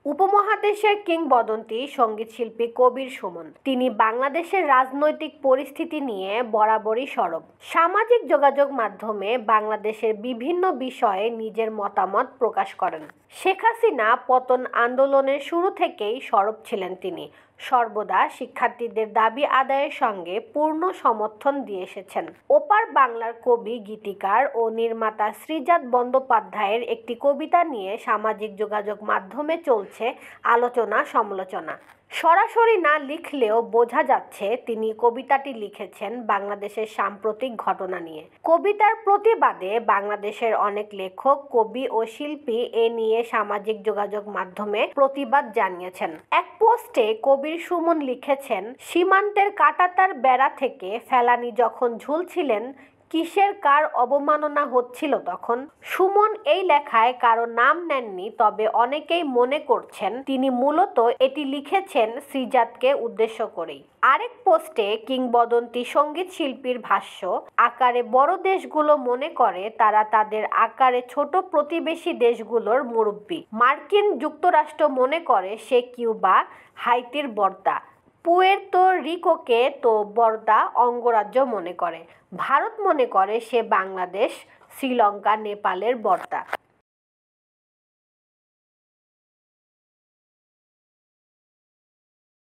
উপমহাদেশের কিংবদন্তি সঙ্গীতশিল্পী কবির সুমন। তিনি বাংলাদেশের রাজনৈতিক পরিস্থিতি নিয়ে বরাবরই সরব। সামাজিক যোগাযোগ মাধ্যমে বাংলাদেশের বিভিন্ন বিষয়ে নিজের মতামত প্রকাশ করেন। শেখ হাসিনা পতন আন্দোলনের শুরু থেকেই সরব ছিলেন তিনি। সর্বদা শিক্ষার্থীদের দাবি আদায়ের সঙ্গে পূর্ণ সমর্থন দিয়ে এসেছেন। ওপার বাংলার কবি, গীতিকার ও নির্মাতা শ্রীজাত বন্দ্যোপাধ্যায়ের একটি কবিতা নিয়ে সামাজিক যোগাযোগ মাধ্যমে চলছে আলোচনা সমালোচনা। সরাসরি না লিখলেও বোঝা যাচ্ছে তিনি কবিতাটি লিখেছেন বাংলাদেশের সাম্প্রতিক ঘটনা নিয়ে। কবিতার প্রতিবাদে বাংলাদেশের অনেক লেখক, কবি ও শিল্পী এ নিয়ে সামাজিক যোগাযোগ মাধ্যমে প্রতিবাদ জানিয়েছেন। এক পোস্টে কবির সুমন লিখেছেন, সীমান্তের কাঁটাতার বেড়া থেকে ফেলানি যখন ঝুলছিলেন, কিসের কার অবমাননা হচ্ছিল তখন। সুমন এই লেখায় কারো নাম নেননি, তবে অনেকেই মনে করছেন তিনি মূলত এটি লিখেছেন শ্রীজাতকে উদ্দেশ্য করেই। আরেক পোস্টে কিংবদন্তি সঙ্গীত শিল্পীর ভাষ্য, আকারে বড় দেশগুলো মনে করে তারা তাদের আকারে ছোট প্রতিবেশী দেশগুলোর মুরব্বি। মার্কিন যুক্তরাষ্ট্র মনে করে সে কিউবা, হাইতির বর্দা। পুয়ের্তো রিকোকে তো বর্দা অঙ্গরাজ্য মনে করে। ভারত মনে করে সে বাংলাদেশ, শ্রীলঙ্কা, নেপালের বর্দা।